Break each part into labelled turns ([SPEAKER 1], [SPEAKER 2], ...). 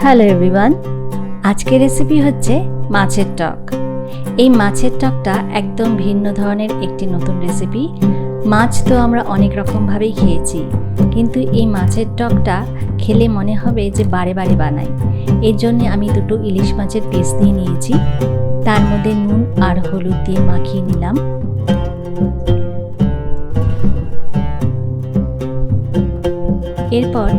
[SPEAKER 1] Hello everyone, আজকের recipe হচ্ছে মাছের টক। এই মাছের টকটা একদম ভিন্ন ধরনের একটি নতুন রেসিপি। মাছ তো আমরা অনেক রকমভাবেই খেয়েছি, কিন্তু এই মাছের টকটা খেলে মনে হবে যে বারে বারে বানাই। এর জন্য আমি দুটো ইলিশ মাছের পিস দিয়ে নিয়েছি, তার মধ্যে নুন আর হলুদ দিয়ে মাখিয়ে নিলাম। এরপর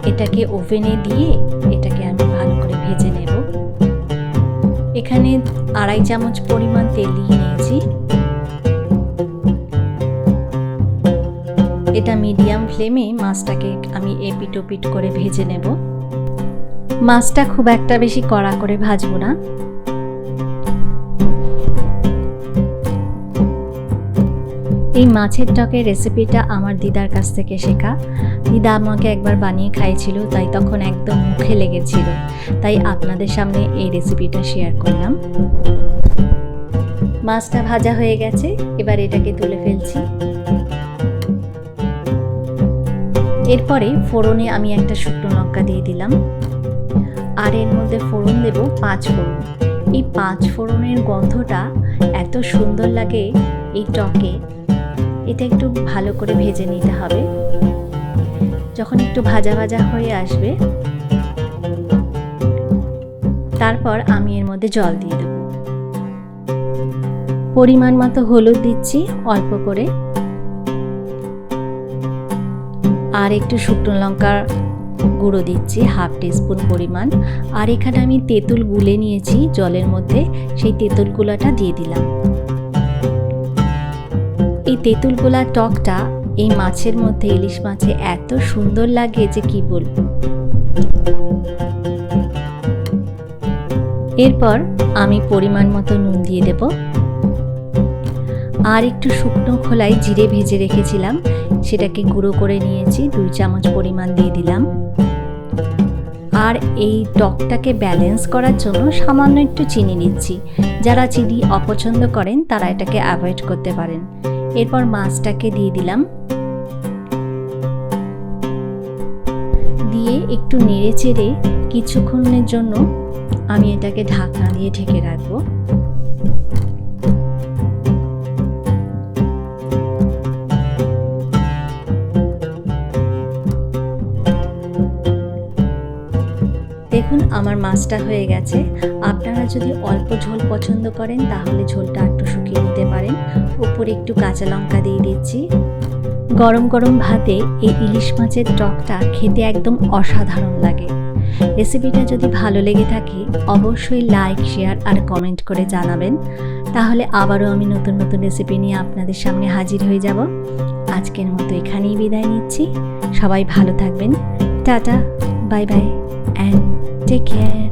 [SPEAKER 1] এটাকে ওভেনে দিয়ে এটাকে আমি ভালো করে ভেজে নেব। এখানে 2.5 চামচ পরিমাণ তেল দিয়ে নিয়েছি। এটা মিডিয়াম ফ্লেমে মাছটাকে আমি এপিট ওপিট করে ভেজে নেব। মাছটা খুব একটা বেশি কড়া করে ভাজবো না। এই মাছের টকের রেসিপিটা আমার দিদার কাছ থেকে শেখা। দিদা আমাকে একবার বানিয়ে খাইয়েছিল, তাই তখন একদম মুখে লেগেছিল, তাই আপনাদের সামনে এই রেসিপিটা শেয়ার করলাম। মাছটা ভাজা হয়ে গেছে, এবার এটাকে তুলে ফেলছি। এরপরে ফোড়নে আমি একটা শুকনো লঙ্কা দিয়ে দিলাম, আর এর মধ্যে ফোড়ন দেব 5 ফোড়ন। এই 5 ফোড়নের গন্ধটা এত সুন্দর লাগে এই টকে। এটা একটু ভালো করে ভেজে নিতে হবে। যখন একটু ভাজা ভাজা হয়ে আসবে, তারপর আমি এর মধ্যে জল দিয়ে দেব। পরিমাণ মতো হলুদ দিচ্ছি অল্প করে, আর একটু শুকনো লঙ্কার গুঁড়ো দিচ্ছি 1/2 টিস্পুন পরিমাণ। আর এখানে আমি তেঁতুল গুলে নিয়েছি জলের মধ্যে, সেই তেঁতুল গুলাটা দিয়ে দিলাম। এই তেঁতুল গোলা টকটা এই মাছের মধ্যে, ইলিশ মাছে এত সুন্দর লাগে যে কি বলবো। এরপর আমি পরিমাণ মতো নুন দিয়ে দেব, আর একটু শুকনো খোলায় জিরে ভেজে রেখেছিলাম, সেটাকে গুঁড়ো করে নিয়েছি, 2 চামচ পরিমাণ দিয়ে দিলাম। আর এই টকটাকে ব্যালেন্স করার জন্য সামান্য একটু চিনি নিচ্ছি। যারা চিনি অপছন্দ করেন তারা এটাকে অ্যাভয়েড করতে পারেন। এরপর মাছটাকে দিয়ে দিলাম, দিয়ে একটু নেড়ে চেড়ে কিছুক্ষণের জন্য আমি এটাকে ঢাকনা দিয়ে ঢেকে রাখবো। দেখুন আমার মাছটা হয়ে গেছে। আপনারা যদি অল্প ঝোল পছন্দ করেন তাহলে ঝোলটা একটু শুকিয়ে নিতে পারেন। উপরে একটু কাঁচা লঙ্কা দিয়ে দিচ্ছি। গরম গরম ভাতে এই ইলিশ মাছের টকটা খেতে একদম অসাধারণ লাগে। রেসিপিটা যদি ভালো লেগে থাকে অবশ্যই লাইক, শেয়ার আর কমেন্ট করে জানাবেন। তাহলে আবারও আমি নতুন নতুন রেসিপি নিয়ে আপনাদের সামনে হাজির হয়ে যাব। আজকের মতো এখানেই বিদায় নিচ্ছি। সবাই ভালো থাকবেন। Tata, bye bye and take care.